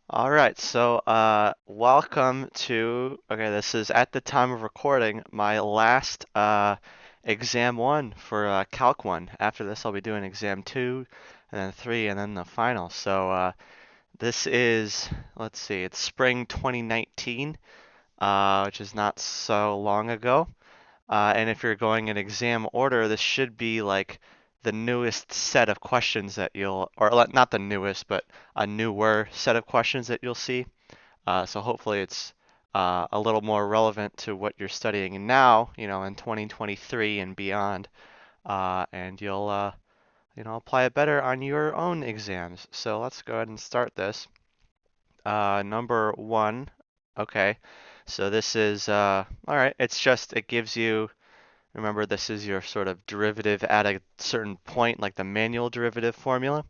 All right, so welcome to, okay, this is at the time of recording my last exam one for Calc 1. After this, I'll be doing exam 2 and then 3 and then the final. So this is, let's see, it's spring 2019, which is not so long ago. And if you're going in exam order, this should be like the newest set of questions that you'll, or not the newest, but a newer set of questions that you'll see. So hopefully it's a little more relevant to what you're studying now, in 2023 and beyond, and you'll, apply it better on your own exams. So let's go ahead and start this. Number one, okay. So this is, all right, it gives you, remember this is your sort of derivative at a certain point, like the manual derivative formula,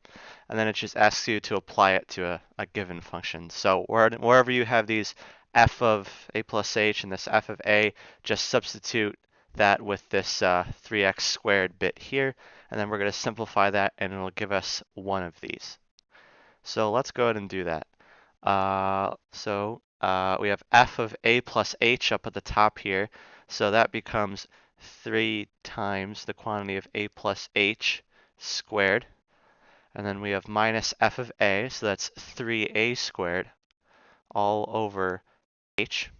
and then it just asks you to apply it to a given function. So wherever you have these f of a plus h and this f of a, just substitute that with this 3x squared bit here, and then we're going to simplify that, and it'll give us one of these. So let's go ahead and do that. We have f of a plus h up at the top here. So that becomes 3 times the quantity of a plus h squared. And then we have minus f of a, so that's 3a squared all over h.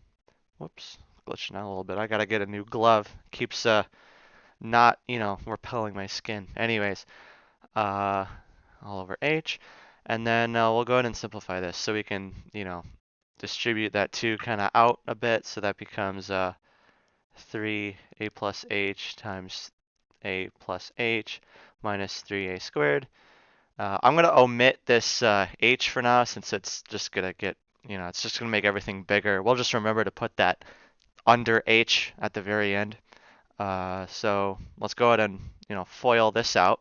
Whoops, glitching out a little bit. I gotta get a new glove. Keeps not, repelling my skin. Anyways, uh, all over h. And then we'll go ahead and simplify this so we can, distribute that 2 kind of out a bit. So that becomes 3a plus h times a plus h minus 3a squared. I'm going to omit this h for now since it's just going to get, it's just going to make everything bigger. We'll just remember to put that under h at the very end. So let's go ahead and, FOIL this out.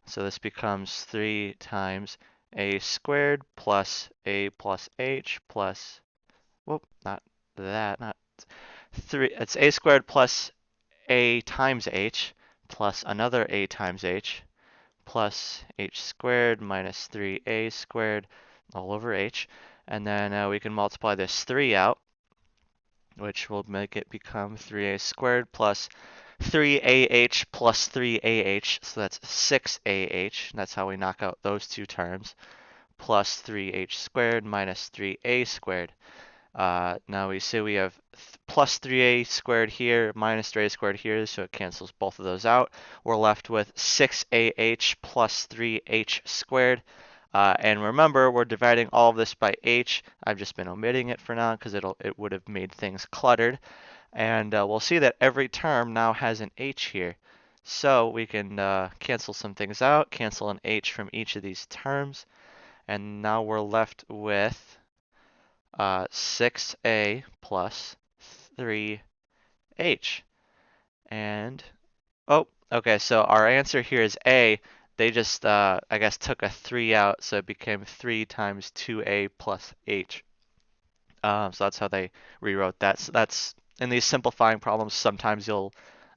So this becomes 3 times a squared plus a plus h plus, whoop, not that, not 3. It's a squared plus a times h plus another a times h plus h squared minus 3a squared all over h. And then we can multiply this 3 out, which will make it become 3a squared plus 3ah plus 3ah, so that's 6ah. That's how we knock out those two terms, plus 3h squared minus 3a squared. Now we say we have plus 3a squared here, minus 3a squared here, so it cancels both of those out. We're left with 6ah plus 3h squared. And remember, we're dividing all of this by h. I've just been omitting it for now because it would have made things cluttered. And we'll see that every term now has an h here. So we can cancel some things out, cancel an h from each of these terms. And now we're left with 6a plus 3h. And, oh, okay, so our answer here is a. They just, I guess, took a 3 out, so it became 3 times 2a plus h. So that's how they rewrote that. So that's, in these simplifying problems, sometimes you'll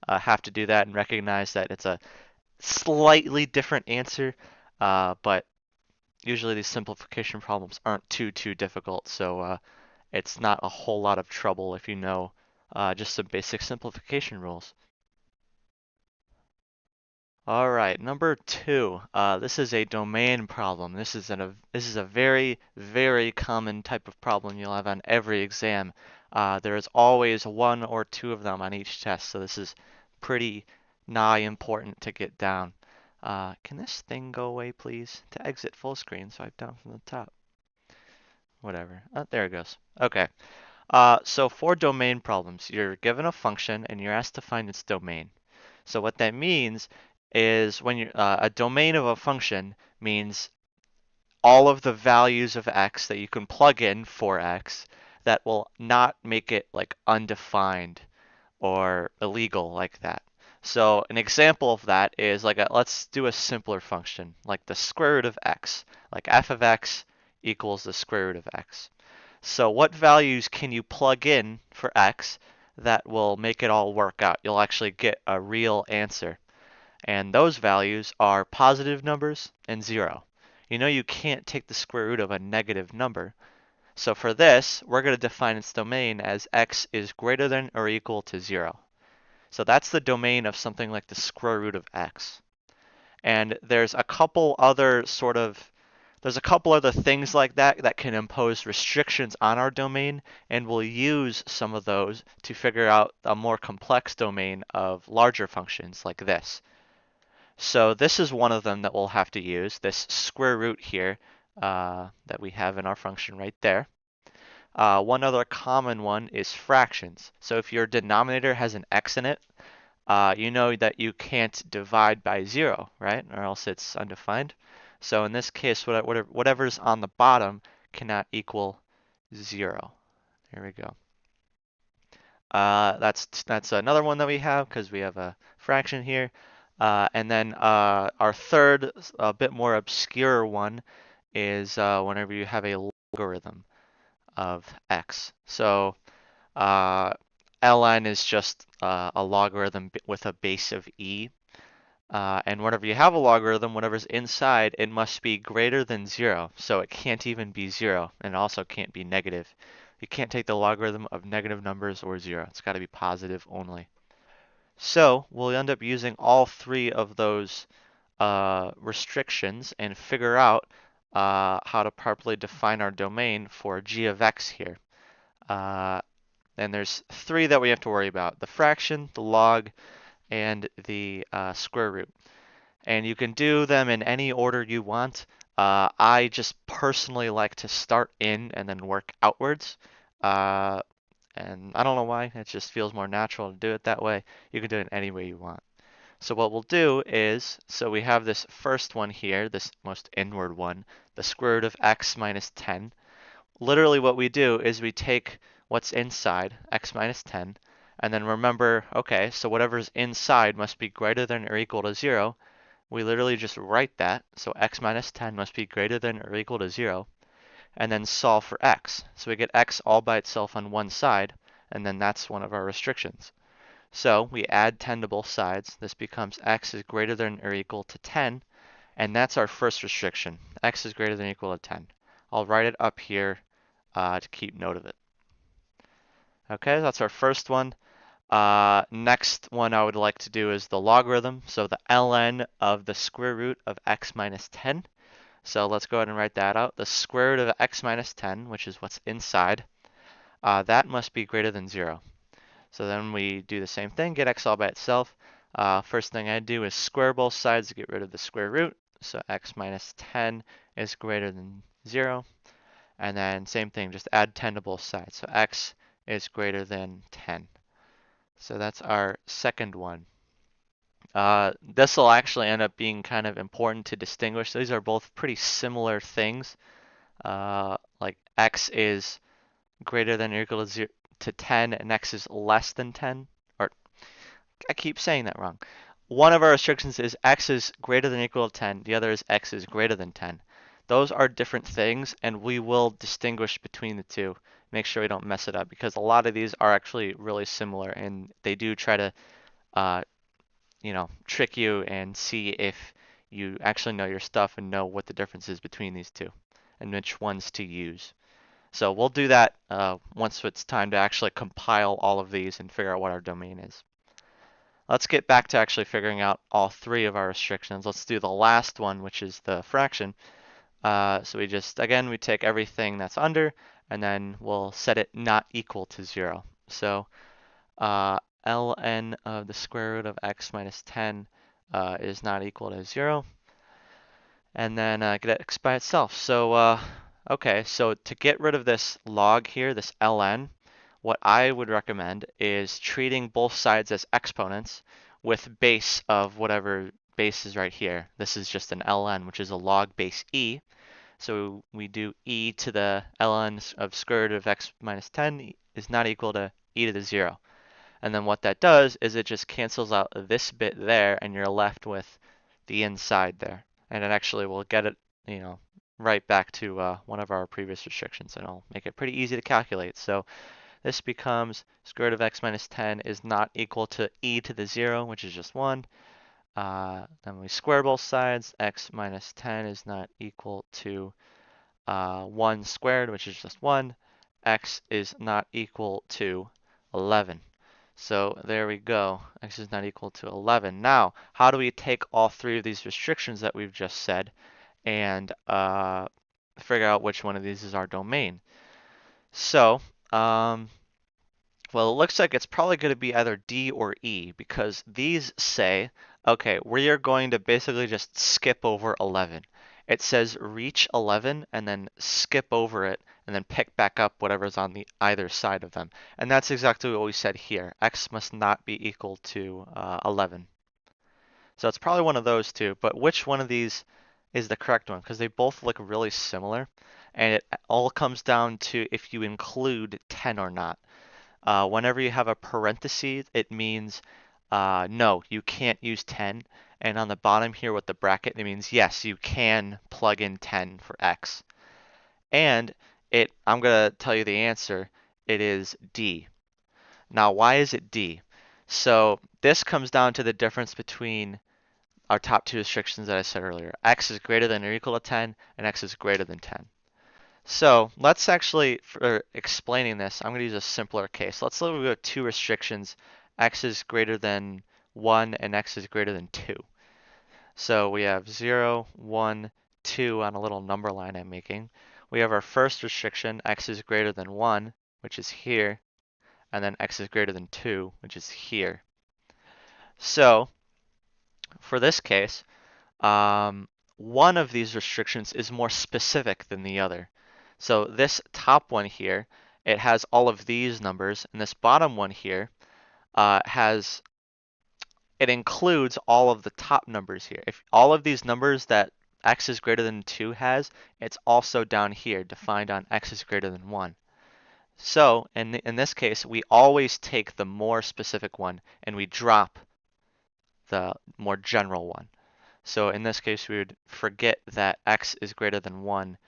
have to do that and recognize that it's a slightly different answer, but usually these simplification problems aren't too difficult, so it's not a whole lot of trouble if you know just some basic simplification rules. All right, number 2. This is a domain problem. This is a very common type of problem you'll have on every exam. There is always one or two of them on each test, so this is pretty nigh important to get down. Can this thing go away, please? To exit full screen, swipe down from the top. Whatever. Oh, there it goes. Okay. So for domain problems, you're given a function and you're asked to find its domain. So what that means is when you a domain of a function means all of the values of x that you can plug in for x that will not make it like undefined or illegal like that. So an example of that is like let's do a simpler function like the square root of x, like f of x equals the square root of x. So what values can you plug in for x that will make it all work out? You'll actually get a real answer. And those values are positive numbers and 0. you know you can't take the square root of a negative number. So for this, we're going to define its domain as x is greater than or equal to 0. So that's the domain of something like the square root of x. And there's a couple other things like that that can impose restrictions on our domain, and we'll use some of those to figure out a more complex domain of larger functions like this. So this is one of them that we'll have to use, this square root here that we have in our function right there. One other common one is fractions. So if your denominator has an x in it, you know that you can't divide by 0, right? Or else it's undefined. So in this case, whatever's on the bottom cannot equal 0. There we go. That's another one that we have because we have a fraction here. And then our third, a bit more obscure one is whenever you have a logarithm of x. So ln is just a logarithm with a base of e. And whenever you have a logarithm, whatever's inside, it must be greater than 0. So it can't even be 0, and it also can't be negative. You can't take the logarithm of negative numbers or 0. It's got to be positive only. So we'll end up using all three of those restrictions and figure out how to properly define our domain for g of x here. And there's three that we have to worry about: the fraction, the log, and the square root. And you can do them in any order you want. I just personally like to start in and then work outwards. And I don't know why, it just feels more natural to do it that way. You can do it any way you want. So what we'll do is, so we have this first one here, this most inward one, the square root of x minus 10. Literally what we do is we take what's inside, x minus 10, and then remember, okay, so whatever's inside must be greater than or equal to 0. We literally just write that, so x minus 10 must be greater than or equal to 0, and then solve for x. So we get x all by itself on one side, and then that's one of our restrictions. So we add 10 to both sides. This becomes x is greater than or equal to 10, and that's our first restriction. X is greater than or equal to 10. I'll write it up here to keep note of it. Okay, that's our first one. Next one I would like to do is the logarithm. So the ln of the square root of x minus 10. So let's go ahead and write that out. The square root of x minus 10, which is what's inside, that must be greater than 0. So then we do the same thing, get x all by itself. First thing I do is square both sides to get rid of the square root. So x minus 10 is greater than 0. And then same thing, just add 10 to both sides. So x is greater than 10. So that's our second one. This will actually end up being kind of important to distinguish. These are both pretty similar things. Like x is greater than or equal to 10 and x is less than 10. Or I keep saying that wrong. One of our restrictions is x is greater than or equal to 10. The other is x is greater than 10. Those are different things, and we will distinguish between the two. Make sure we don't mess it up, because a lot of these are actually really similar, and they do try to trick you and see if you actually know your stuff and know what the difference is between these two and which ones to use. So we'll do that once it's time to actually compile all of these and figure out what our domain is. Let's get back to actually figuring out all three of our restrictions. Let's do the last one, which is the fraction. So we just, again, we take everything that's under, and then we'll set it not equal to 0. So ln of the square root of x minus 10 is not equal to 0. And then get x by itself. So, okay, so to get rid of this log here, this ln, what I would recommend is treating both sides as exponents with base of whatever base is right here. This is just an ln, which is a log base e. So we do e to the ln of square root of x minus 10 is not equal to e to the 0. And then what that does is it just cancels out this bit there, and you're left with the inside there. And it actually will get it, right back to one of our previous restrictions, and it'll make it pretty easy to calculate. So this becomes square root of x minus 10 is not equal to e to the 0, which is just 1. then we square both sides. X minus 10 is not equal to 1 squared, which is just 1. X is not equal to 11. So there we go. X is not equal to 11. Now, how do we take all three of these restrictions that we've just said and figure out which one of these is our domain? So, well, it looks like it's probably going to be either D or E because these say, okay, we are going to basically just skip over 11. It says reach 11 and then skip over it and then pick back up whatever's on the either side of them. And that's exactly what we said here. X must not be equal to 11. So it's probably one of those two, but which one of these is the correct one? Because they both look really similar, and it all comes down to if you include 10 or not. Whenever you have a parenthesis, it means no, you can't use 10. And on the bottom here with the bracket, it means yes, you can plug in 10 for X. And I'm going to tell you the answer. It is D. Now, why is it D? So this comes down to the difference between our top two restrictions that I said earlier. X is greater than or equal to 10, and X is greater than 10. So let's actually, for explaining this, I'm going to use a simpler case. Let's look at two restrictions. X is greater than 1 and X is greater than 2. So we have 0, 1, 2 on a little number line I'm making. We have our first restriction, X is greater than 1, which is here, and then X is greater than 2, which is here. So for this case, one of these restrictions is more specific than the other. So this top one here, it has all of these numbers, and this bottom one here it includes all of the top numbers here. If all of these numbers that X is greater than 2 has, it's also down here, defined on X is greater than 1. So in this case, we always take the more specific one, and we drop the more general one. So in this case, we would forget that X is greater than 1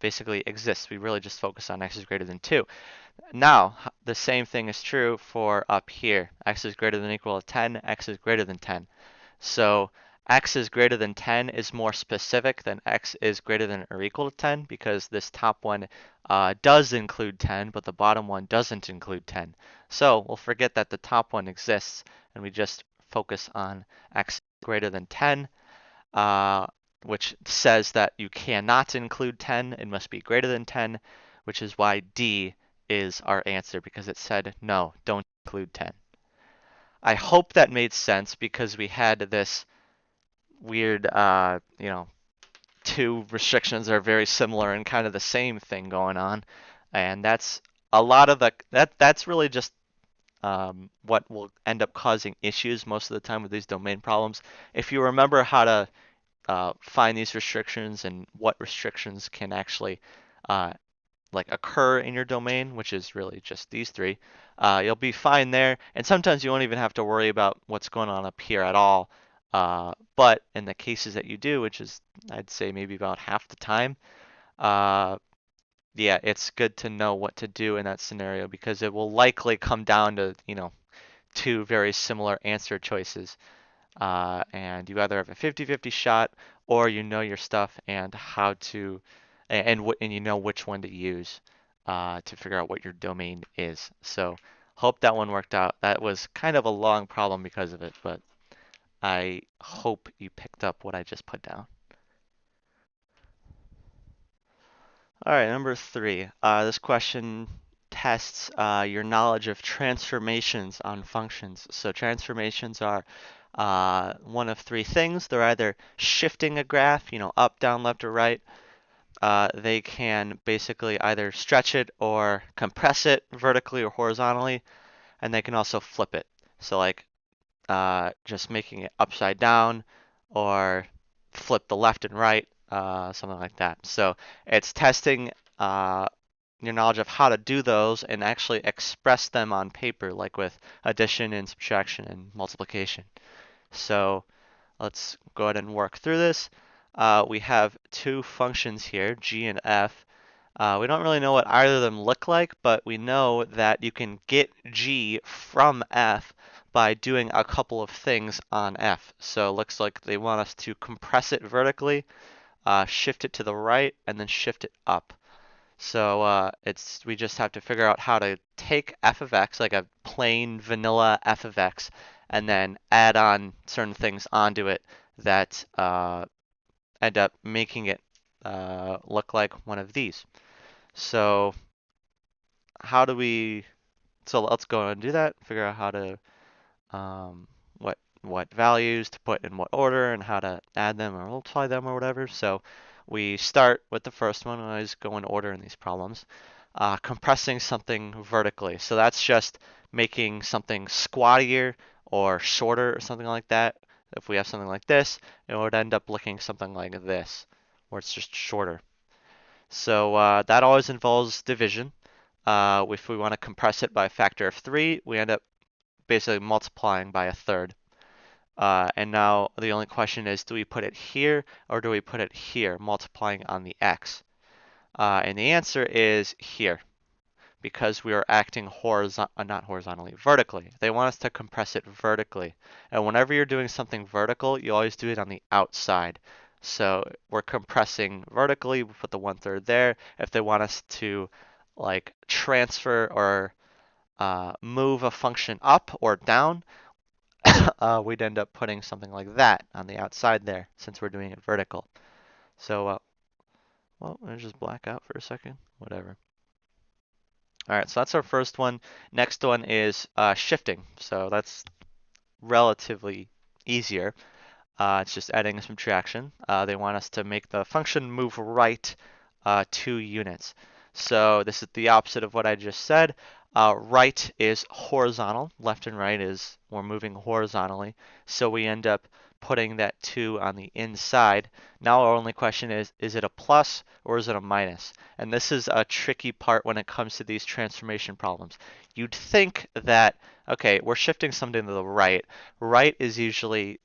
basically exists. We really just focus on X is greater than 2. Now, the same thing is true for up here. X is greater than or equal to 10, X is greater than 10. So X is greater than 10 is more specific than X is greater than or equal to 10 because this top one does include 10, but the bottom one doesn't include 10. So we'll forget that the top one exists, and we just focus on X greater than 10. Which says that you cannot include 10, it must be greater than 10, which is why D is our answer, because it said, no, don't include 10. I hope that made sense because we had this weird, two restrictions that are very similar and kind of the same thing going on. And that's a lot of that's really just what will end up causing issues most of the time with these domain problems. If you remember how to find these restrictions and what restrictions can actually occur in your domain, which is really just these three, you'll be fine there. And sometimes you won't even have to worry about what's going on up here at all. But in the cases that you do, which is I'd say maybe about half the time, yeah, it's good to know what to do in that scenario because it will likely come down to, two very similar answer choices. And you either have a 50-50 shot or you know your stuff and how to and you know which one to use to figure out what your domain is. So hope that one worked out. That was kind of a long problem because of it, but I hope you picked up what I just put down. All right, number 3. This question tests your knowledge of transformations on functions. So transformations are one of three things. They're either shifting a graph, up, down, left, or right. They can basically either stretch it or compress it vertically or horizontally, and they can also flip it. So like just making it upside down or flip the left and right, something like that. So it's testing your knowledge of how to do those and actually express them on paper, like with addition and subtraction and multiplication. So let's go ahead and work through this. We have two functions here, g and f. We don't really know what either of them look like, but we know that you can get g from f by doing a couple of things on F. So it looks like they want us to compress it vertically, shift it to the right, and then shift it up. So we just have to figure out how to take f of x, like a plain vanilla f of x, and then add on certain things onto it that end up making it look like one of these. So how do we? So let's go and do that. Figure out how to um, what values to put in what order and how to add them or multiply them or whatever. So we start with the first one. I always go in order in these problems. Compressing something vertically. So that's just making something squattier or shorter or something like that. If we have something like this, it would end up looking something like this, where it's just shorter. So that always involves division. If we want to compress it by a factor of 3, we end up basically multiplying by a third. And now the only question is, do we put it here or do we put it here, multiplying on the x? And the answer is here, because we are acting not horizontally, vertically. They want us to compress it vertically. And whenever you're doing something vertical, you always do it on the outside. So we're compressing vertically, we put the 1/3 there. If they want us to like transfer or move a function up or down, we'd end up putting something like that on the outside there, since we're doing it vertical. So, well, let me just black out for a second. Whatever. All right, so that's our first one. Next one is shifting. So that's relatively easier. It's just adding a subtraction. They want us to make the function move right 2 units. So this is the opposite of what I just said. Right is horizontal. Left and right is we're moving horizontally. So we end up putting that 2 on the inside. Now our only question is it a plus or is it a minus? And this is a tricky part when it comes to these transformation problems. You'd think that, okay, we're shifting something to the right. Right is usually,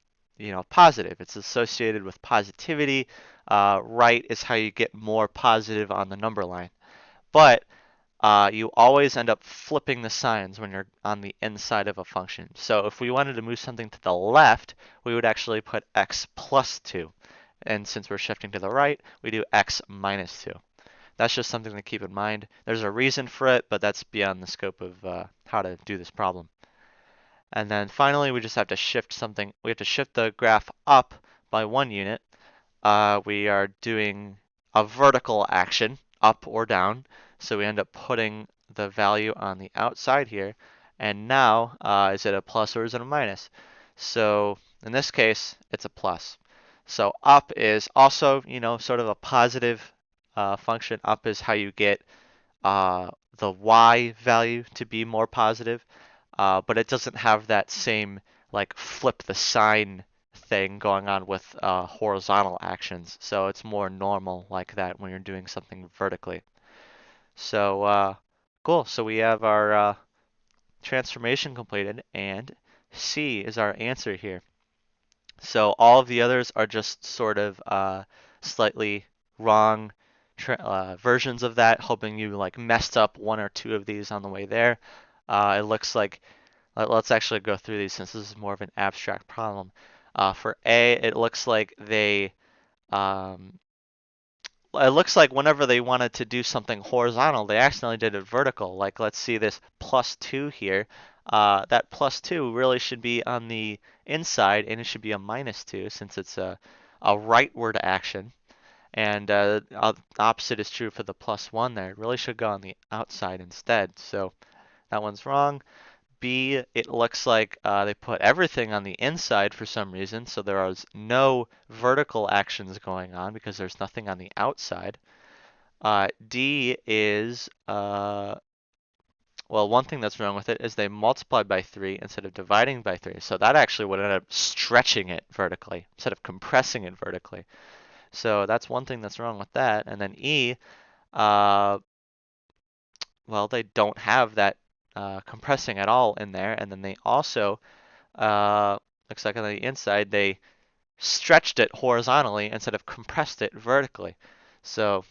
positive. It's associated with positivity. Right is how you get more positive on the number line. But you always end up flipping the signs when you're on the inside of a function. So if we wanted to move something to the left, we would actually put x plus 2. And since we're shifting to the right, we do x minus 2. That's just something to keep in mind. There's a reason for it, but that's beyond the scope of how to do this problem. And then finally, we just have to shift something. We have to shift the graph up by 1 unit. We are doing a vertical action, up or down. So we end up putting the value on the outside here. And now, is it a plus or is it a minus? So in this case, it's a plus. So up is also, sort of a positive function. Up is how you get the y value to be more positive, but it doesn't have that same like flip the sign thing going on with horizontal actions. So it's more normal like that when you're doing something vertically. So cool. So we have our transformation completed, and C is our answer here. So all of the others are just sort of slightly wrong versions of that, hoping you like messed up 1 or 2 of these on the way there. It looks like, let's actually go through these since this is more of an abstract problem. For A, it looks like um, it looks like whenever they wanted to do something horizontal, they accidentally did it vertical. Like let's see this plus 2 here. That plus 2 really should be on the inside, and it should be a minus 2 since it's a rightward action. And opposite is true for the plus 1 there. It really should go on the outside instead. So that one's wrong. B, it looks like they put everything on the inside for some reason, so there is no vertical actions going on because there's nothing on the outside. D is, well, one thing that's wrong with it is they multiplied by 3 instead of dividing by 3. So that actually would end up stretching it vertically instead of compressing it vertically. So that's one thing that's wrong with that. And then E, well, they don't have that compressing at all in there. And then they also, looks like on the inside, they stretched it horizontally instead of compressed it vertically. So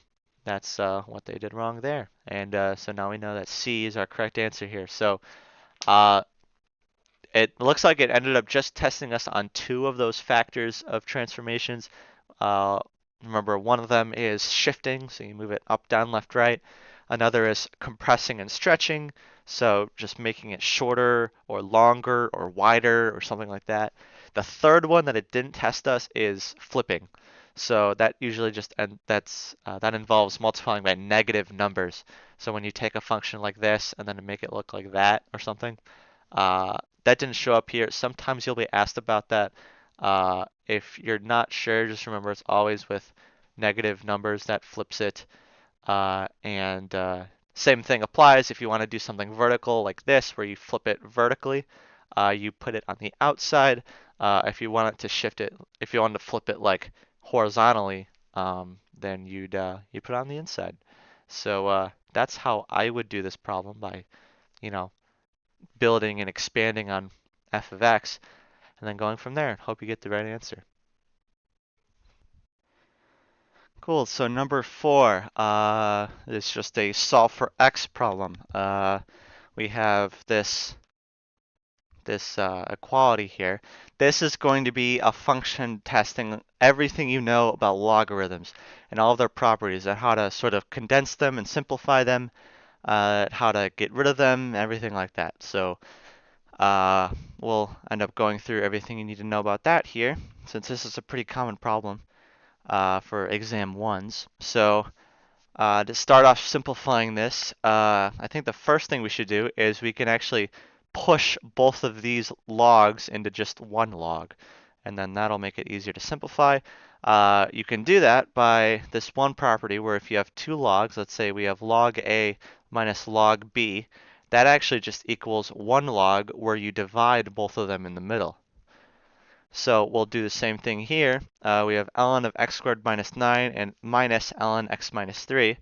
that's what they did wrong there. And so now we know that C is our correct answer here. So it looks like it ended up just testing us on two of those factors of transformations. Uh, Remember, one of them is shifting, so you move it up, down, left, right. Another is compressing and stretching, so just making it shorter or longer or wider or something like that. The third one that it didn't test us is flipping. So that usually that involves multiplying by negative numbers. So when you take a function like this and then make it look like that or something, that didn't show up here. Sometimes you'll be asked about that. If you're not sure, just remember it's always with negative numbers that flips it. And same thing applies if you want to do something vertical like this, where you flip it vertically. You put it on the outside. If you wanted to shift it, if you wanted to flip it like horizontally, then you put it on the inside. So that's how I would do this problem by, you know, building and expanding on f of x, and then going from there. Hope you get the right answer. Cool. So number 4 is just a solve for x problem. We have this equality here. This is going to be a function testing everything you know about logarithms and all of their properties and how to sort of condense them and simplify them, how to get rid of them, everything like that. So we'll end up going through everything you need to know about that here, since this is a pretty common problem for exam ones. So to start off simplifying this, I think the first thing we should do is we can actually push both of these logs into just one log, and then that'll make it easier to simplify. You can do that by this one property where if you have two logs, let's say we have log A minus log B, that actually just equals one log where you divide both of them in the middle. So we'll do the same thing here. We have ln of x squared minus 9 and minus ln x minus 3.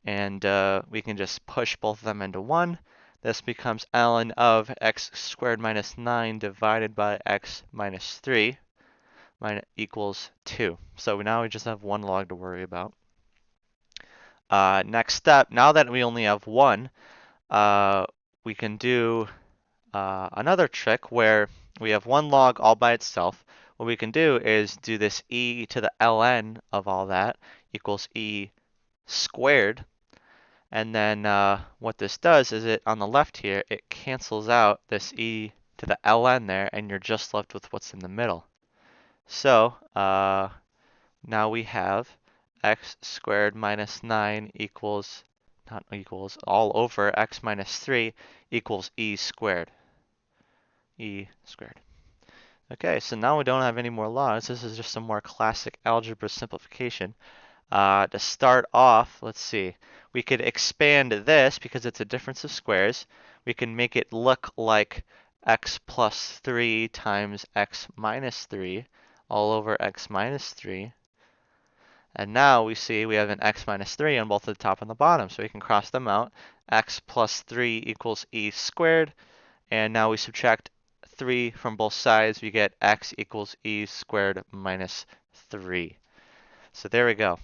And we can just push both of them into 1. This becomes ln of x squared minus 9 divided by x minus 3 equals 2. So now we just have one log to worry about. Next step, now that we only have one, we can do another trick where we have one log all by itself. What we can do is do this e to the ln of all that equals e squared. And then what this does is it on the left here, it cancels out this e to the ln there, and you're just left with what's in the middle. So now we have x squared minus 9 equals, not equals, all over x minus 3 equals e squared. E squared. Okay, so now we don't have any more logs. This is just some more classic algebra simplification. To start off, let's see. We could expand this because it's a difference of squares. We can make it look like x plus 3 times x minus 3 all over x minus 3. And now we see we have an x minus 3 on both the top and the bottom, so we can cross them out. X plus 3 equals e squared, and now we subtract 3 from both sides, we get x equals e squared minus 3. So there we go.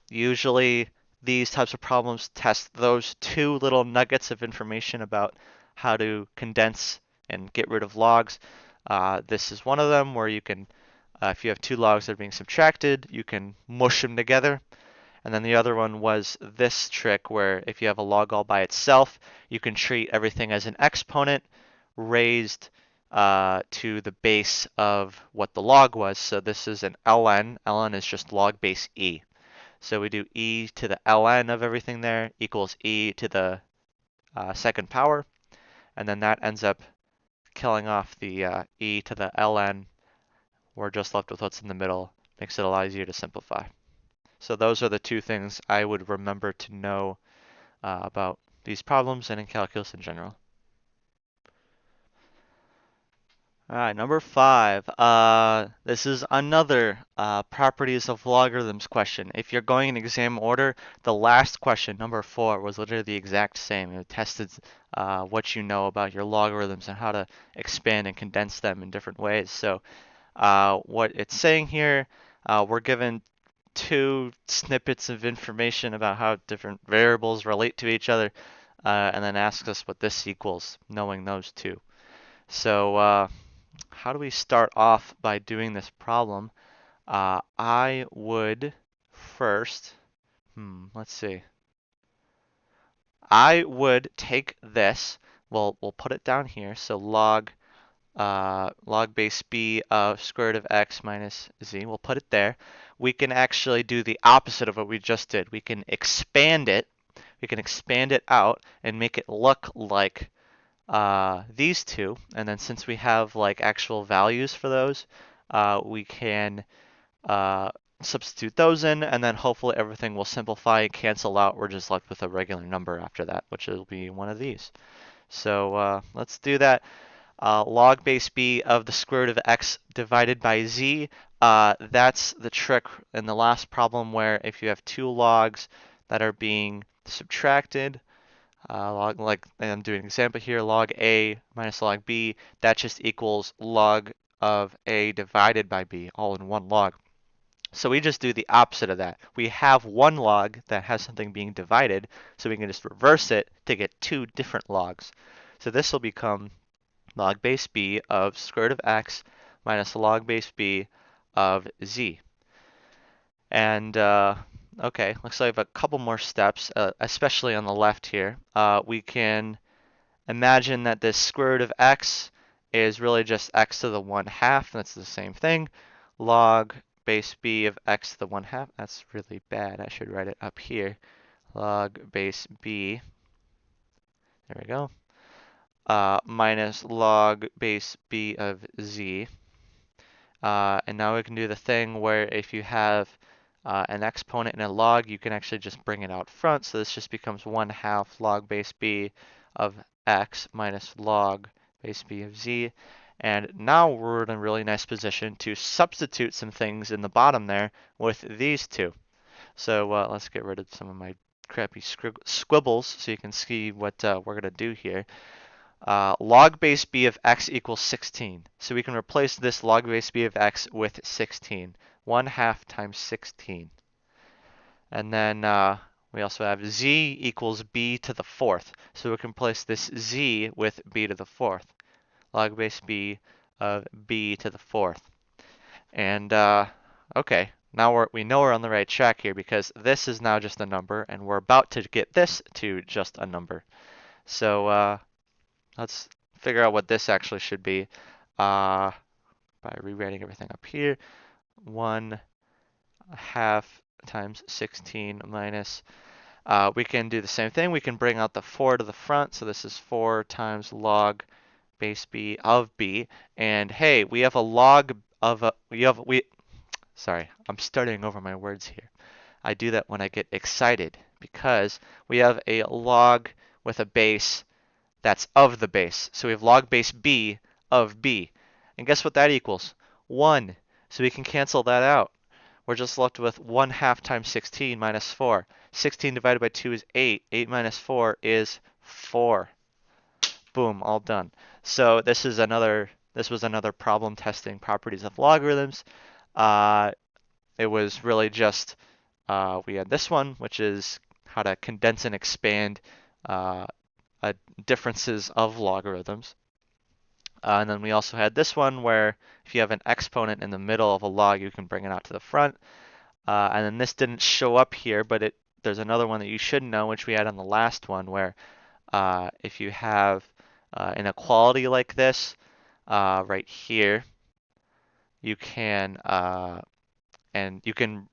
Usually these types of problems test those two little nuggets of information about how to condense and get rid of logs. This is one of them where you can, if you have two logs that are being subtracted, you can mush them together. And then the other one was this trick where if you have a log all by itself, you can treat everything as an exponent raised to the base of what the log was. So this is an ln. ln is just log base e. So we do e to the ln of everything there equals e to the second power. And then that ends up killing off the e to the ln. We're just left with what's in the middle. Makes it a lot easier to simplify. So those are the two things I would remember to know about these problems and in calculus in general. All right, number 5. This is another properties of logarithms question. If you're going in exam order, the last question, number 4, was literally the exact same. It tested what you know about your logarithms and how to expand and condense them in different ways. So what it's saying here, we're given two snippets of information about how different variables relate to each other, and then asks us what this equals, knowing those two. So how do we start off by doing this problem? I would first, let's see. I would take this, we'll put it down here, so log base b of square root of x minus z, we'll put it there. We can actually do the opposite of what we just did. We can expand it out and make it look like these two, and then since we have like actual values for those, we can uh, substitute those in, and then hopefully everything will simplify and cancel out. We're just left with a regular number after that, which will be one of these. So let's do that. Log base b of the square root of x divided by z. That's the trick in the last problem where if you have two logs that are being subtracted, like I'm doing an example here, log a minus log b, that just equals log of a divided by b, all in one log. So we just do the opposite of that. We have one log that has something being divided, so we can just reverse it to get two different logs. So this will become log base b of square root of x minus log base b of z. And okay, looks like I have a couple more steps, especially on the left here. We can imagine that this square root of x is really just x to the 1/2. That's the same thing. Log base b of x to the 1/2. That's really bad. I should write it up here. Log base b. There we go. Minus log base b of z. And now we can do the thing where if you have an exponent in a log, you can actually just bring it out front. So this just becomes 1/2 log base b of x minus log base b of z. And now we're in a really nice position to substitute some things in the bottom there with these two. So let's get rid of some of my crappy squibbles so you can see what we're going to do here. Log base b of x equals 16. So we can replace this log base b of x with 16. 1/2 times 16. And then we also have z equals b to the 4th. So we can replace this z with b to the 4th. Log base b of b to the 4th. And okay, now we know we're on the right track here because this is now just a number, and we're about to get this to just a number. So let's figure out what this actually should be by rewriting everything up here. 1/2 times 16 minus, we can do the same thing. We can bring out the 4 to the front. So this is 4 times log base b of b. And hey, we have a log of a, sorry, I'm starting over my words here. I do that when I get excited because we have a log with a base that's of the base. So we have log base b of b. And guess what that equals? 1. So we can cancel that out. We're just left with 1/2 times 16 minus 4. 16 divided by 2 is 8. 8 minus 4 is 4. Boom, all done. So this was another problem testing properties of logarithms. It was really just, we had this one, which is how to condense and expand differences of logarithms. And then we also had this one where if you have an exponent in the middle of a log, you can bring it out to the front. And then this didn't show up here, but there's another one that you should know, which we had on the last one, where if you have an equality like this right here, you can you can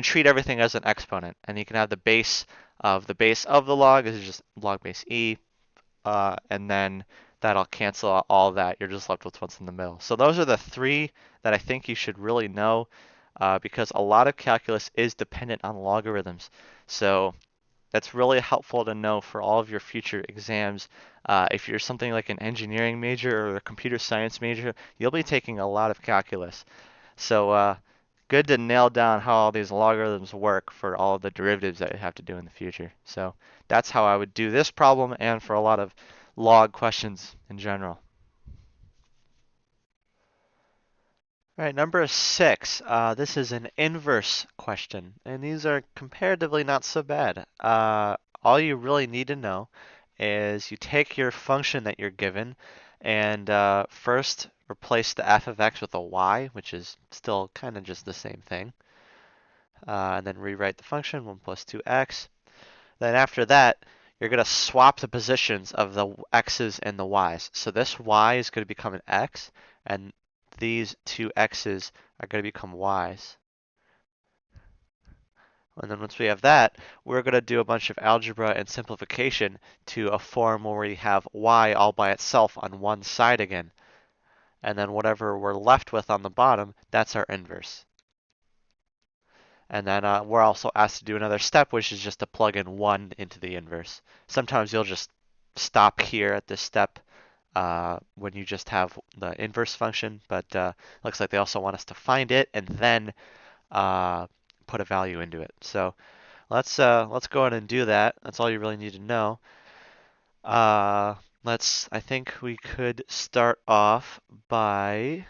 treat everything as an exponent, and you can have the base of the log is just log base e, and then that'll cancel out all that. You're just left with what's in the middle. So those are the three that I think you should really know, because a lot of calculus is dependent on logarithms. So that's really helpful to know for all of your future exams. If you're something like an engineering major or a computer science major, you'll be taking a lot of calculus. So good to nail down how all these logarithms work for all of the derivatives that you have to do in the future. So that's how I would do this problem and for a lot of log questions in general. All right, number 6. This is an inverse question, and these are comparatively not so bad. All you really need to know is you take your function that you're given And first, replace the f of x with a y, which is still kind of just the same thing. And then rewrite the function, 1 plus 2x. Then after that, you're going to swap the positions of the x's and the y's. So this y is going to become an x, and these two x's are going to become y's. And then once we have that, we're going to do a bunch of algebra and simplification to a form where we have y all by itself on one side again. And then whatever we're left with on the bottom, that's our inverse. And then we're also asked to do another step, which is just to plug in 1 into the inverse. Sometimes you'll just stop here at this step when you just have the inverse function, but looks like they also want us to find it and then put a value into it. So let's go ahead and do that. That's all you really need to know. I think we could start off by,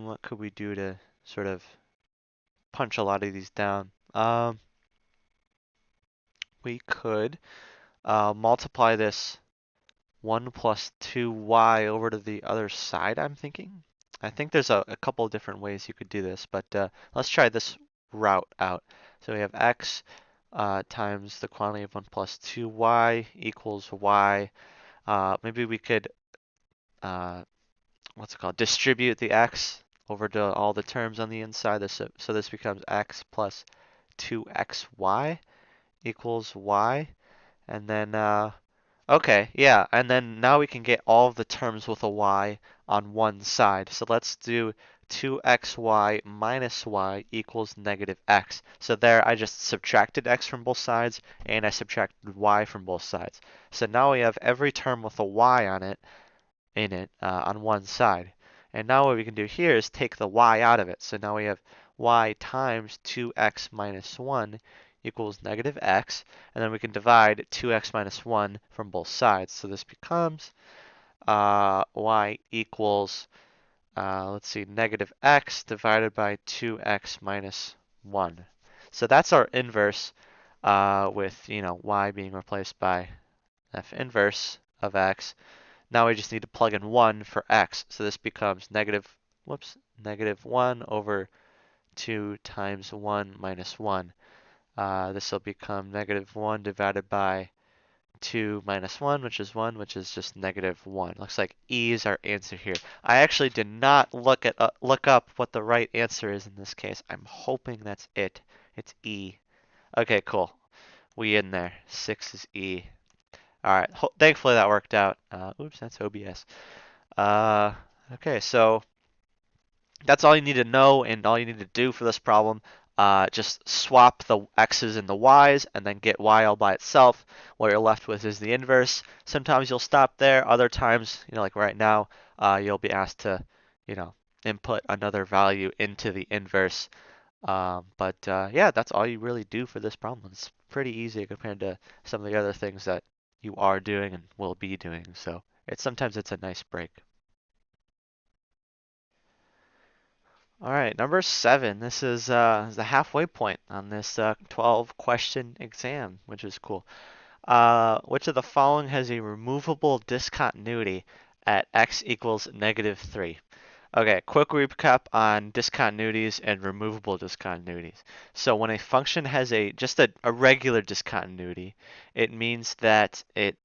what could we do to sort of punch a lot of these down? We could multiply this 1 plus 2y over to the other side, I'm thinking. I think there's a couple of different ways you could do this, but let's try this route out. So we have x times the quantity of 1 plus 2y equals y. Maybe we could, what's it called, distribute the x over to all the terms on the inside. So this becomes x plus 2xy equals y. And then, okay, yeah, and then now we can get all of the terms with a y on one side. So let's do 2xy minus y equals negative x. So there I just subtracted x from both sides and I subtracted y from both sides. So now we have every term with a y on it, on one side. And now what we can do here is take the y out of it. So now we have y times 2x minus 1 equals negative x, and then we can divide 2x minus 1 from both sides. So this becomes y equals, let's see, negative x divided by 2x minus 1. So that's our inverse with, y being replaced by f inverse of x. Now we just need to plug in 1 for x. So this becomes negative 1 over 2 times 1 minus 1. This will become negative 1 divided by 2 minus 1, which is 1, which is just negative 1. Looks like E is our answer here. I actually did not look up what the right answer is in this case. I'm hoping that's it. It's E. Okay, cool. We in there. 6 is E. All right. Thankfully that worked out. Oops, that's OBS. Okay, so that's all you need to know and all you need to do for this problem. Just swap the x's and the y's and then get y all by itself. What you're left with is the inverse. Sometimes you'll stop there. Other times, like right now, you'll be asked to, input another value into the inverse. But yeah, that's all you really do for this problem. It's pretty easy compared to some of the other things that you are doing and will be doing. So sometimes it's a nice break. All right, number 7. This is the halfway point on this 12 question exam, which is cool. Which of the following has a removable discontinuity at x equals negative 3? Okay, quick recap on discontinuities and removable discontinuities. So when a function has just a regular discontinuity, it means that it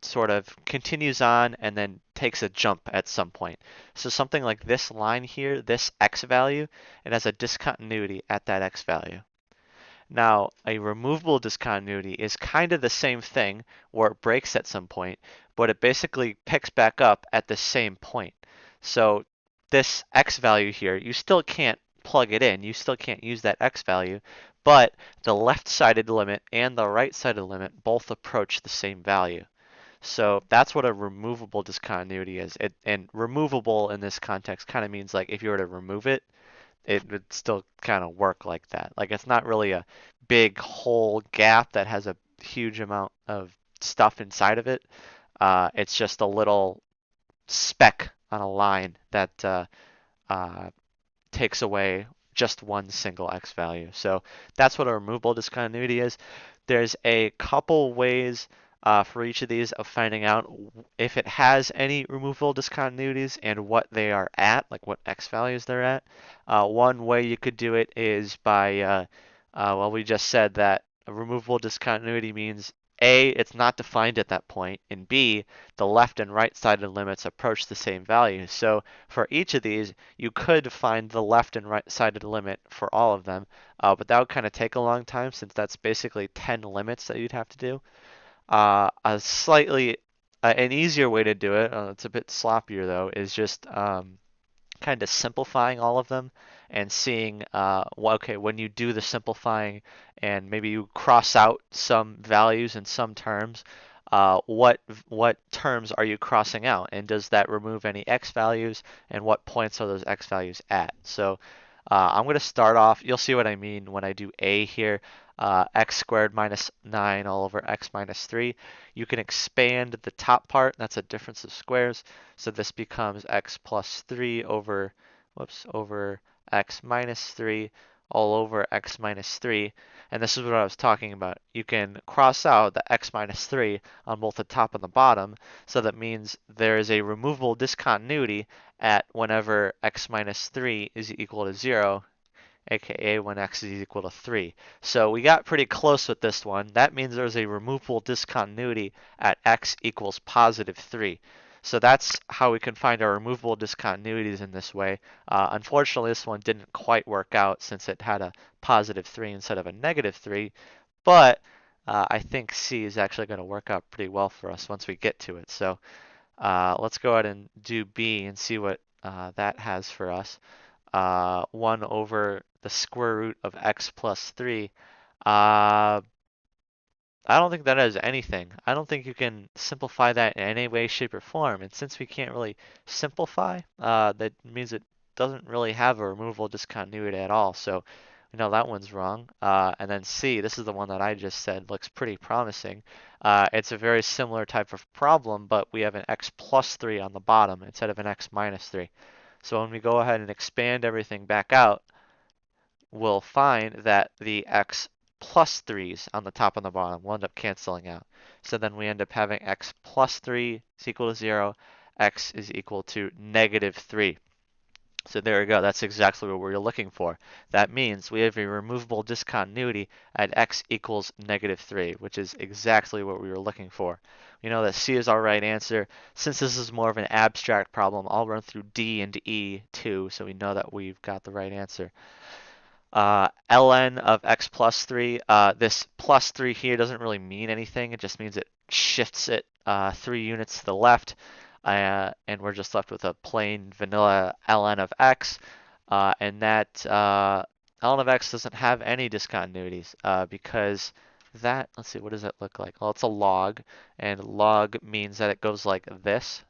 sort of continues on and then takes a jump at some point. So something like this line here, this x value, it has a discontinuity at that x value. Now, a removable discontinuity is kind of the same thing where it breaks at some point, but it basically picks back up at the same point. So this x value here, you still can't plug it in. You still can't use that x value, but the left-sided limit and the right-sided limit both approach the same value. So that's what a removable discontinuity is. And removable in this context kind of means like if you were to remove it, it would still kind of work like that. Like it's not really a big whole gap that has a huge amount of stuff inside of it. It's just a little speck on a line that takes away just one single x value. So that's what a removable discontinuity is. There's a couple ways for each of these of finding out if it has any removable discontinuities and what they are at, like what x values they're at. One way you could do it is by, well, we just said that a removable discontinuity means A, it's not defined at that point, and B, the left and right sided limits approach the same value. So for each of these, you could find the left and right sided limit for all of them, but that would kind of take a long time since that's basically 10 limits that you'd have to do. A slightly, an easier way to do it, it's a bit sloppier though, is just kind of simplifying all of them and seeing, well, okay, when you do the simplifying and maybe you cross out some values in some terms, what terms are you crossing out, and does that remove any x values, and what points are those x values at? So I'm going to start off, you'll see what I mean when I do A here, x squared minus 9 all over x minus 3. You can expand the top part, that's a difference of squares, so this becomes x plus 3 over, over x minus 3 all over x minus 3. And this is what I was talking about. You can cross out the x minus 3 on both the top and the bottom, so that means there is a removable discontinuity at whenever x minus 3 is equal to 0, aka when x is equal to 3. So we got pretty close with this one. That means there's a removable discontinuity at x equals positive 3. So that's how we can find our removable discontinuities in this way. Unfortunately, this one didn't quite work out since it had a positive 3 instead of a negative 3, but I think C is actually going to work out pretty well for us once we get to it. So let's go ahead and do B and see what that has for us. 1 over the square root of x plus 3. I don't think that has anything. I don't think you can simplify that in any way, shape, or form. And since we can't really simplify, that means it doesn't really have a removable discontinuity at all. So we know that one's wrong. And then C, this is the one that I just said looks pretty promising. It's a very similar type of problem, but we have an x plus 3 on the bottom instead of an x minus 3. So when we go ahead and expand everything back out, we'll find that the x plus 3's on the top and the bottom will end up canceling out. So then we end up having x plus 3 is equal to 0, x is equal to negative 3. So there we go, that's exactly what we're looking for. That means we have a removable discontinuity at x equals negative 3, which is exactly what we were looking for. We know that C is our right answer. Since this is more of an abstract problem, I'll run through D and E too, so we know that we've got the right answer. ln of x plus 3, this plus 3 here doesn't really mean anything. It just means it shifts it 3 units to the left. And we're just left with a plain vanilla ln of x. And that ln of x doesn't have any discontinuities because that, let's see, what does that look like? Well, it's a log, and log means that it goes like this.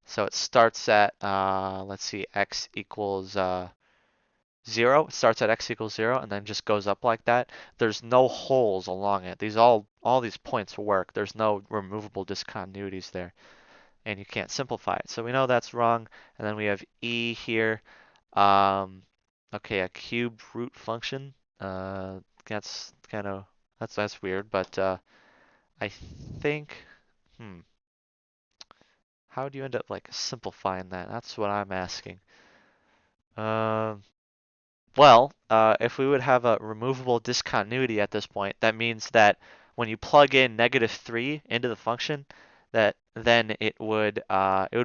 So it starts at, let's see, x equals 0. It starts at x equals 0 and then just goes up like that. There's no holes along it. All these points work. There's no removable discontinuities there, and you can't simplify it. So we know that's wrong. And then we have E here. Okay, a cubed root function. That's kind of that's weird, but I think, how do you end up like simplifying that? That's what I'm asking. Well, if we would have a removable discontinuity at this point, that means that when you plug in negative 3 into the function, that then it would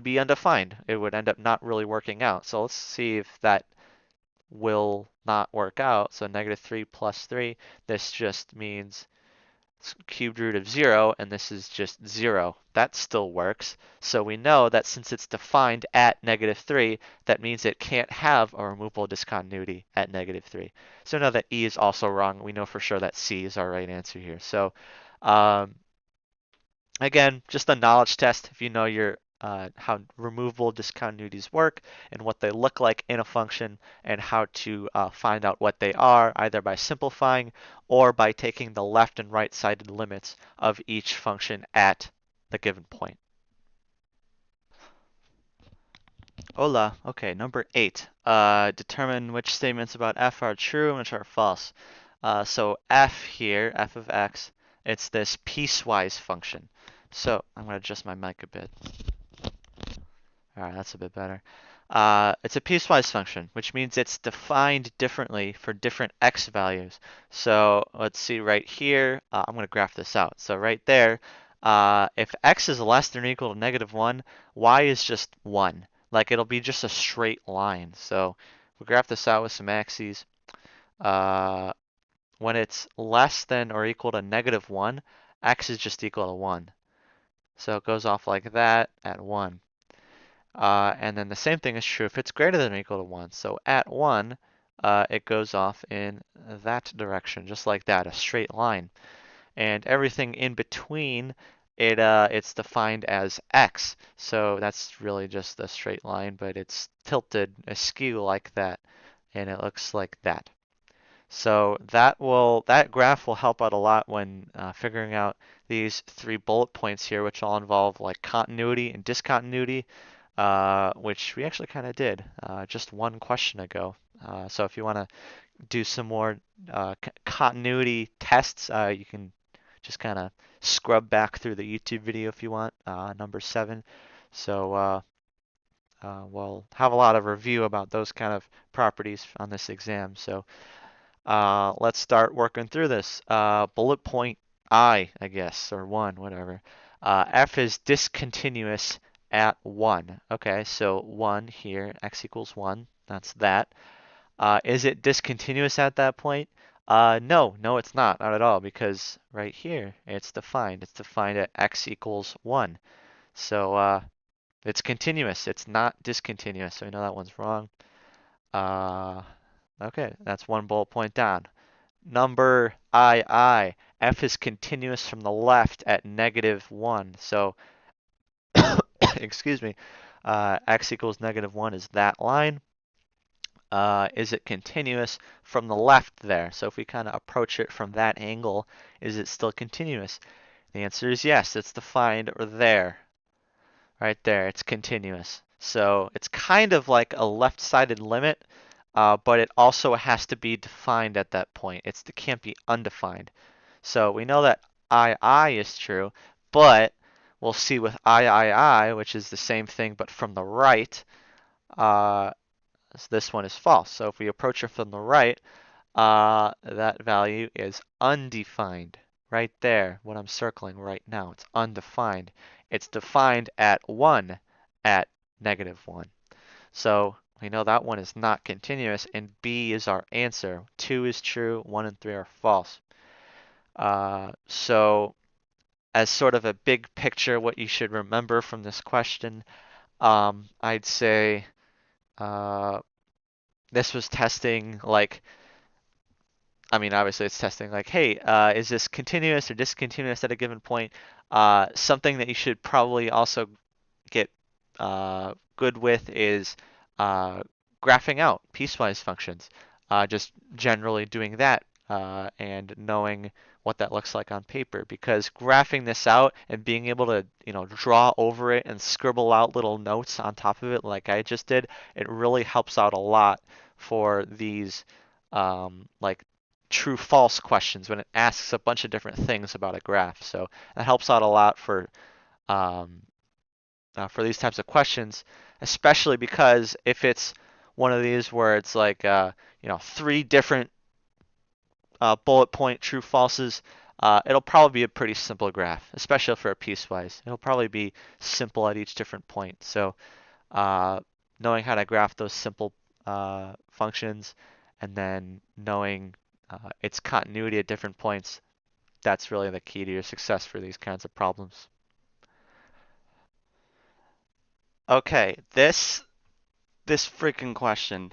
be undefined. It would end up not really working out. So let's see if that will not work out. So negative 3 plus 3, this just means cubed root of 0, and this is just 0. That still works. So we know that since it's defined at negative 3, that means it can't have a removable discontinuity at negative 3. So now that E is also wrong, we know for sure that C is our right answer here. So again, just a knowledge test if you know your how removable discontinuities work and what they look like in a function, and how to find out what they are, either by simplifying or by taking the left and right sided limits of each function at the given point. Hola. Okay, number 8. Determine which statements about f are true and which are false. So f here, f of x, It's this piecewise function. So I'm going to adjust my mic a bit. All right, that's a bit better. It's a piecewise function, which means it's defined differently for different x values. So let's see right here. I'm going to graph this out. So right there, if x is less than or equal to -1, y is just 1. Like it'll be just a straight line. So we'll graph this out with some axes. Uh, when it's less than or equal to -1, x is just equal to 1. So it goes off like that at 1. And then the same thing is true if it's greater than or equal to 1. So at 1, it goes off in that direction, just like that, a straight line. And everything in between, it's defined as x. So that's really just a straight line, but it's tilted askew like that, and it looks like that. So that graph will help out a lot when figuring out these 3 bullet points here, which all involve like continuity and discontinuity, which we actually kind of did just one question ago. So if you want to do some more continuity tests, you can just kind of scrub back through the YouTube video if you want, number 7. So we'll have a lot of review about those kind of properties on this exam. So let's start working through this. Bullet point I guess, or 1, whatever. F is discontinuous at 1. Okay, so 1 here, x equals 1. That's that. Is it discontinuous at that point? No, it's not at all, because right here it's defined. It's defined at x equals 1. So it's continuous. It's not discontinuous. So we know that one's wrong. Okay, that's one bullet point down. Number I, f is continuous from the left at -1. So, excuse me, x equals -1 is that line. Is it continuous from the left there? So if we kind of approach it from that angle, is it still continuous? The answer is yes, it's defined there. Right there, it's continuous. So it's kind of like a left-sided limit, but it also has to be defined at that point. It can't be undefined. So we know that I is true, but we'll see with I, which is the same thing but from the right, so this one is false. So if we approach it from the right, that value is undefined. Right there, what I'm circling right now, it's undefined. It's defined at 1 at -1. So we know that one is not continuous, and B is our answer. 2 is true, 1 and 3 are false. So as sort of a big picture, what you should remember from this question, I'd say this was testing like, I mean, obviously it's testing like, hey, is this continuous or discontinuous at a given point? Something that you should probably also get good with is graphing out piecewise functions. Just generally doing that and knowing what that looks like on paper, because graphing this out and being able to, draw over it and scribble out little notes on top of it like I just did, it really helps out a lot for these like true false questions when it asks a bunch of different things about a graph. So that helps out a lot um, for these types of questions, especially because if it's one of these where it's like 3 different bullet point true falses, it'll probably be a pretty simple graph, especially for a piecewise. It'll probably be simple at each different point. So knowing how to graph those simple functions and then knowing its continuity at different points, that's really the key to your success for these kinds of problems. Okay, this freaking question.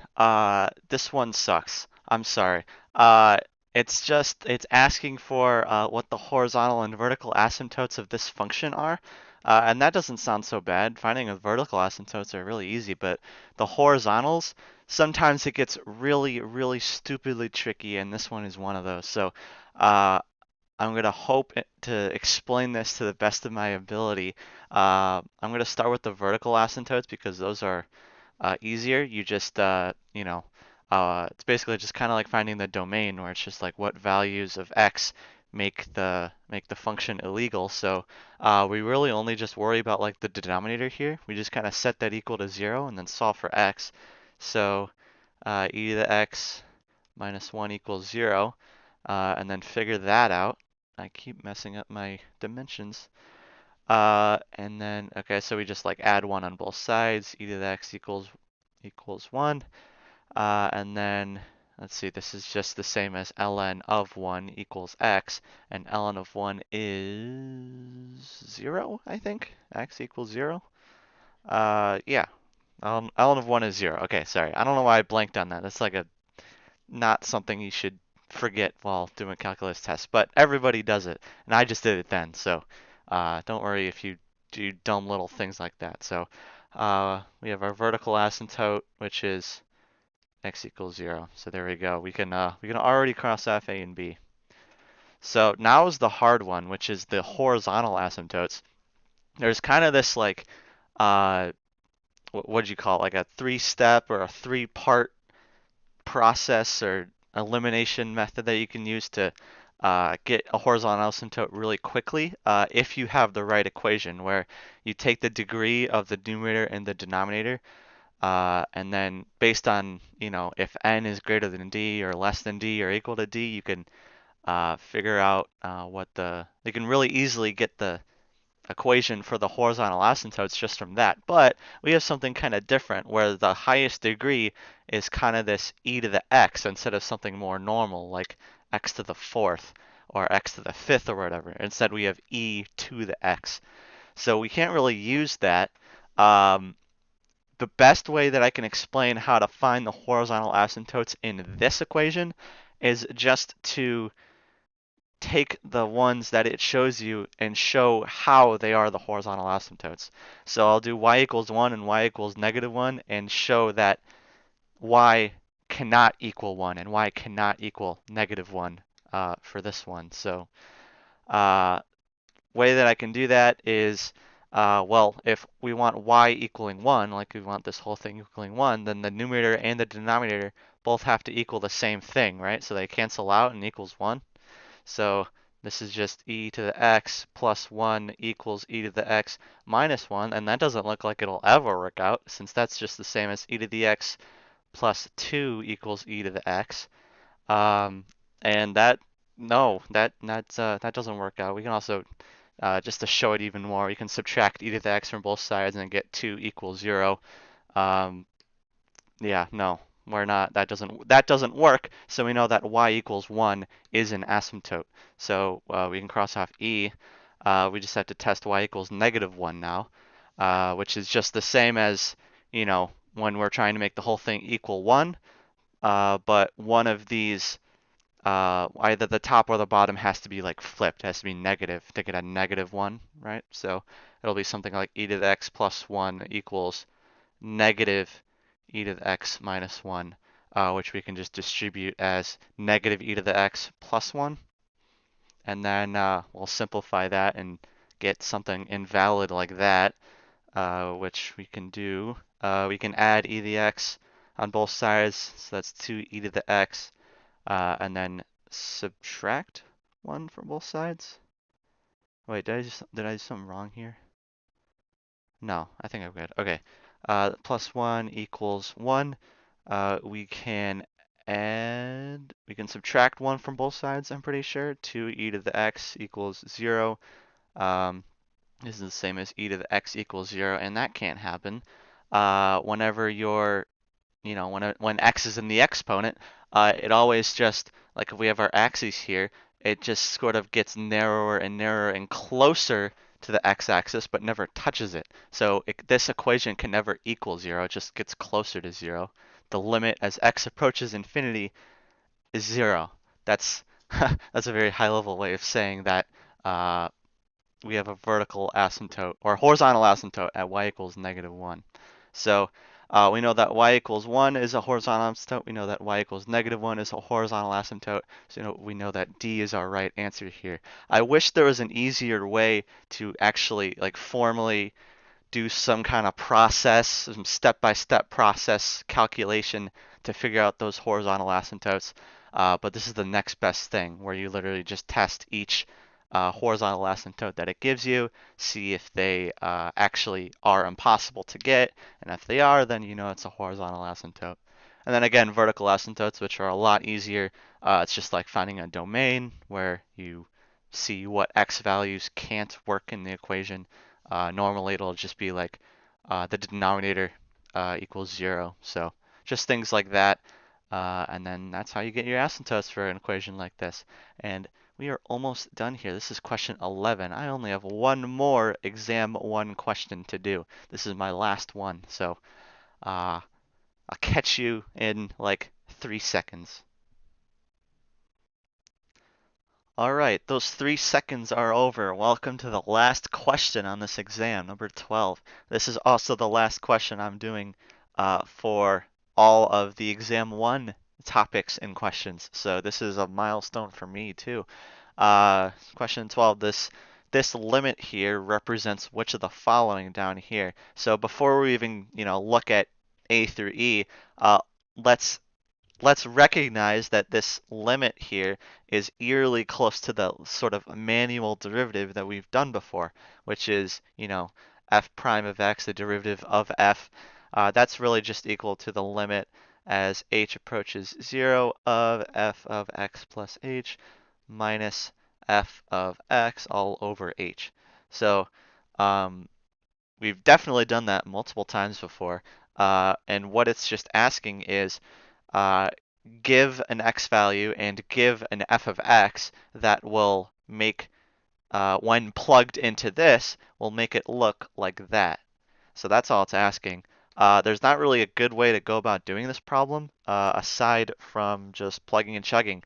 This one sucks. I'm sorry. Uh, it's asking for what the horizontal and vertical asymptotes of this function are. And that doesn't sound so bad. Finding the vertical asymptotes are really easy, but the horizontals, sometimes it gets really, really stupidly tricky, and this one is one of those. So, I'm going to hope to explain this to the best of my ability. I'm going to start with the vertical asymptotes because those are easier. You just, it's basically just kind of like finding the domain where it's just like what values of x make the function illegal. So we really only just worry about like the denominator here. We just kind of set that equal to 0 and then solve for x. So e to the x minus 1 equals 0, and then figure that out. I keep messing up my dimensions. And then, okay, so we just like add 1 on both sides. E to the x equals 1. And then, let's see, this is just the same as ln of 1 equals x, and ln of 1 is 0, I think. X equals 0. Yeah, ln of 1 is 0. Okay, sorry. I don't know why I blanked on that. That's like a not something you should forget while doing a calculus test, but everybody does it, and I just did it then, so don't worry if you do dumb little things like that. So we have our vertical asymptote, which is x equals 0. So there we go. We can already cross off A and B. So now is the hard one, which is the horizontal asymptotes. There's kind of this like what do you call it? Like a three-step or a three-part process or elimination method that you can use to get a horizontal asymptote really quickly if you have the right equation, where you take the degree of the numerator and the denominator, and then based on, if n is greater than d or less than d or equal to d, you can figure out you can really easily get the equation for the horizontal asymptotes just from that. But we have something kind of different where the highest degree is kind of this e to the x instead of something more normal like x to the fourth or x to the fifth or whatever. Instead we have e to the x. So we can't really use that. The best way that I can explain how to find the horizontal asymptotes in this equation is just to take the ones that it shows you and show how they are the horizontal asymptotes. So I'll do y equals 1 and y equals negative 1 and show that y cannot equal 1 and y cannot equal negative 1 for this one. So way that I can do that is, well, if we want y equaling 1, like we want this whole thing equaling 1, then the numerator and the denominator both have to equal the same thing, right? So they cancel out and equals 1. So this is just e to the x plus 1 equals e to the x minus 1, and that doesn't look like it'll ever work out, since that's just the same as e to the x plus 2 equals e to the x. And that doesn't work out. We can also, just to show it even more, you can subtract e to the x from both sides and get 2 equals 0. Yeah, no, we're not. That doesn't work. So we know that y equals 1 is an asymptote. So we can cross off e. We just have to test y equals negative 1 now, which is just the same as, when we're trying to make the whole thing equal 1. But one of these, either the top or the bottom, has to be like flipped. It has to be negative to get a negative 1, right? So it'll be something like e to the x plus 1 equals negative e to the x minus 1, which we can just distribute as negative e to the x plus 1. And then we'll simplify that and get something invalid like that, which we can do. We can add e to the x on both sides, so that's 2 e to the x, and then subtract 1 from both sides. Wait, did I do something wrong here? No, I think I'm good. Okay. Plus 1 equals 1. We can subtract 1 from both sides, I'm pretty sure. 2 e to the x equals 0. This is the same as e to the x equals 0, and that can't happen. Whenever when x is in the exponent, it always just, like if we have our axes here, it just sort of gets narrower and narrower and closer to the x-axis, but never touches it. So this equation can never equal 0, it just gets closer to 0. The limit as x approaches infinity is 0. That's that's a very high-level way of saying that we have a vertical asymptote, or horizontal asymptote, at y equals negative 1. So we know that y equals 1 is a horizontal asymptote. We know that y equals negative 1 is a horizontal asymptote. So we know that D is our right answer here. I wish there was an easier way to actually formally do some kind of process, some step-by-step process calculation to figure out those horizontal asymptotes. but this is the next best thing where you literally just test each horizontal asymptote that it gives you, see if they actually are impossible to get, and if they are, then you know it's a horizontal asymptote. And then again, vertical asymptotes, which are a lot easier. It's just like finding a domain where you see what x values can't work in the equation. Normally, it'll just be like the denominator equals 0. So just things like that. And then that's how you get your asymptotes for an equation like this. And we are almost done here. This is question 11. I only have one more exam 1 question to do. This is my last one. So I'll catch you in like 3 seconds. All right, those 3 seconds are over. Welcome to the last question on this exam, number 12. This is also the last question I'm doing for all of the exam 1 topics and questions. So this is a milestone for me too. Question 12, this limit here represents which of the following down here. So before we even, look at A through E, let's let's recognize that this limit here is eerily close to the sort of manual derivative that we've done before, which is, f prime of x, the derivative of f. That's really just equal to the limit as h approaches 0 of f of x plus h minus f of x all over h. So we've definitely done that multiple times before. And what it's just asking is uh, give an x value and give an f of x that will make, when plugged into this, will make it look like that. So that's all it's asking. There's not really a good way to go about doing this problem aside from just plugging and chugging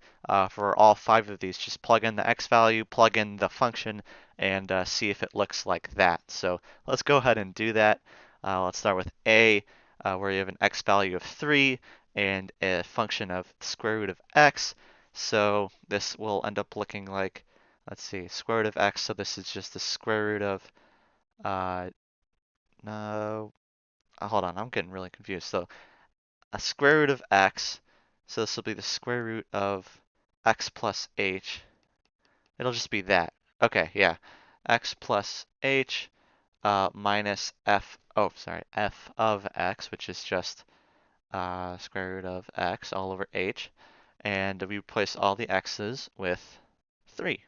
for all 5 of these. Just plug in the x value, plug in the function, and see if it looks like that. So let's go ahead and do that. Let's start with A, where you have an x value of 3 and a function of the square root of x. So this will end up looking like, let's see, square root of x. So this is just the square root of, no, hold on, I'm getting really confused. So a square root of x, so this will be the square root of x plus h. It'll just be that. Okay, yeah. X plus h minus f, oh, sorry, f of x, which is just square root of x all over h. And we replace all the x's with 3,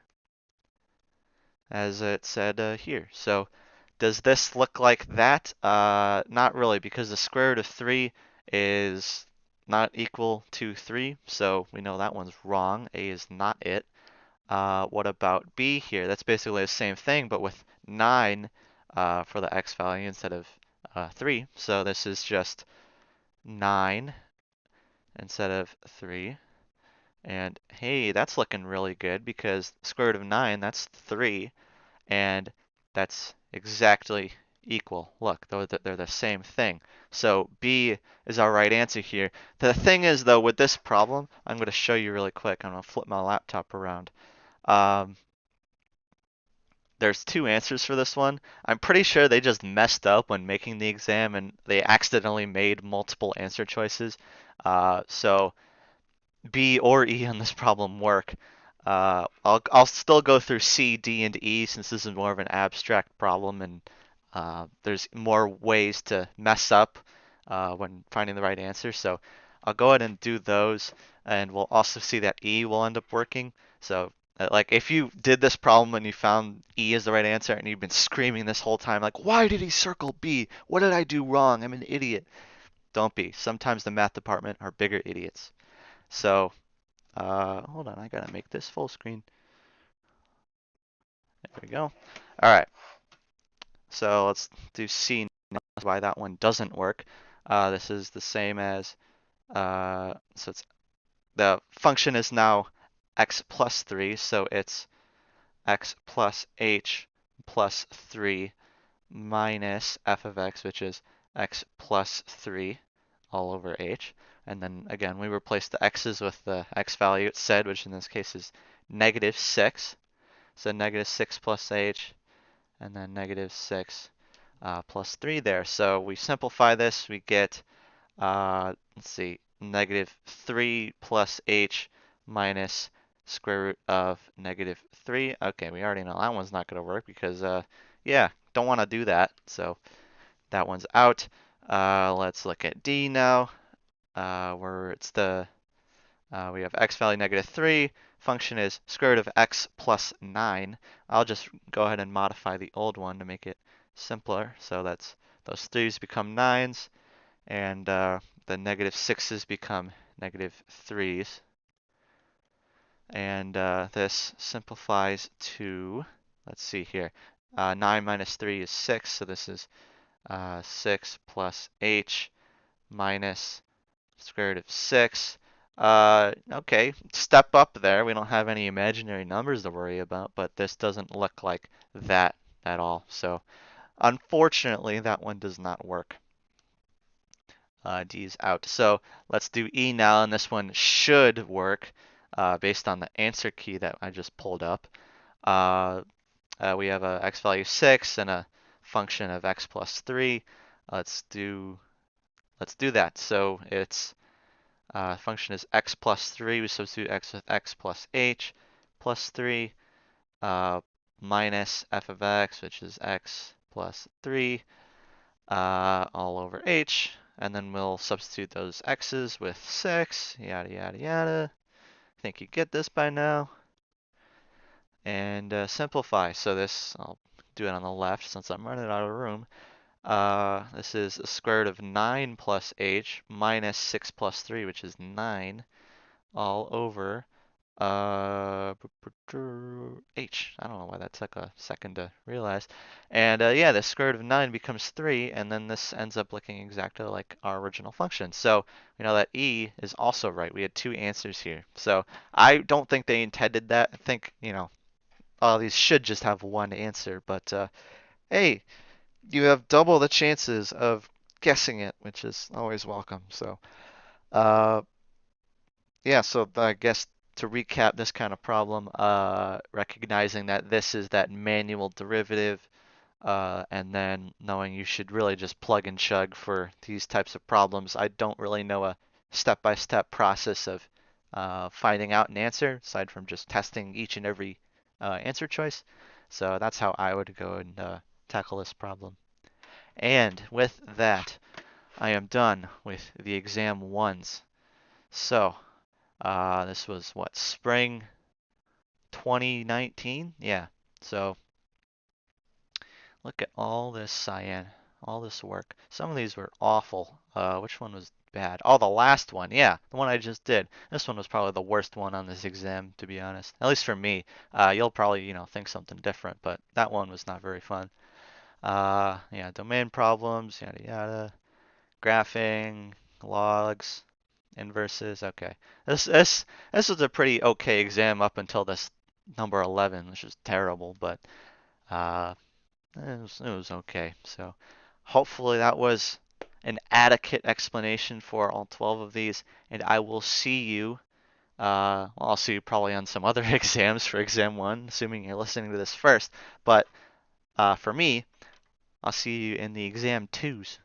as it said here. So does this look like that? Not really, because the square root of 3 is not equal to 3, so we know that one's wrong. A is not it. What about B here? That's basically the same thing, but with 9 for the x value instead of 3. So this is just 9 instead of 3. And hey, that's looking really good because square root of 9, that's 3. And that's exactly equal. Look, they're the same thing. So B is our right answer here. The thing is, though, with this problem, I'm going to show you really quick. I'm going to flip my laptop around. There's 2 answers for this one. I'm pretty sure they just messed up when making the exam and they accidentally made multiple answer choices. So B or E on this problem work. I'll still go through C, D, and E since this is more of an abstract problem and there's more ways to mess up when finding the right answer. So I'll go ahead and do those, and we'll also see that E will end up working. So like if you did this problem and you found E as the right answer and you've been screaming this whole time like, why did he circle B? What did I do wrong? I'm an idiot. Don't be. Sometimes the math department are bigger idiots. So hold on, I gotta make this full screen. There we go. All right. So let's do C now. Why that one doesn't work. This is the same as, so it's the function is now x plus 3, so it's x plus h plus 3 minus f of x, which is x plus 3 all over h. And then again, we replace the x's with the x value it said, which in this case is negative 6. So negative 6 plus h, and then negative 6 plus 3 there. So we simplify this, we get, let's see, negative 3 plus h minus square root of -3. Okay, we already know that one's not going to work because, yeah, don't want to do that. So that one's out. Let's look at D now, where it's we have x value -3. Function is square root of x plus 9. I'll just go ahead and modify the old one to make it simpler. So that's those 3's become 9's, and the -6's become -3's. And this simplifies to, let's see here, 9 minus 3 is 6, so this is 6 plus h minus square root of 6. Okay, step up there. We don't have any imaginary numbers to worry about, but this doesn't look like that at all. So unfortunately, that one does not work. D is out. So let's do E now, and this one should work based on the answer key that I just pulled up. We have a x value 6 and a function of x plus 3. Let's do that. So it's function is x plus 3. We substitute x with x plus h plus 3 minus f of x, which is x plus 3 all over h. And then we'll substitute those x's with 6, yada, yada, yada. I think you get this by now. And simplify. So this, I'll do it on the left since I'm running out of room. This is a square root of 9 plus h minus 6 plus 3, which is 9, all over h. I don't know why that took a second to realize. And yeah, the square root of 9 becomes 3, and then this ends up looking exactly like our original function. So we know that E is also right. We had two answers here. So I don't think they intended that. I think, all these should just have one answer. But hey, you have double the chances of guessing it, which is always welcome. So yeah, so I guess to recap this kind of problem, recognizing that this is that manual derivative, and then knowing you should really just plug and chug for these types of problems. I don't really know a step-by-step process of finding out an answer, aside from just testing each and every answer choice. So that's how I would go and tackle this problem. And with that, I am done with the exam ones. So this was what, spring 2019? Yeah. So look at all this cyan, all this work. Some of these were awful. Which one was bad? Oh, the last one. Yeah, the one I just did. This one was probably the worst one on this exam, to be honest. At least for me. You'll probably, think something different, but that one was not very fun. Yeah, domain problems, yada yada. Graphing, logs, inverses. Okay, this was a pretty okay exam up until this number 11, which is terrible, but uh, it was okay. So hopefully that was an adequate explanation for all 12 of these, and I will see you. Well, I'll see you probably on some other exams for exam one, assuming you're listening to this first. But for me, I'll see you in the exam twos.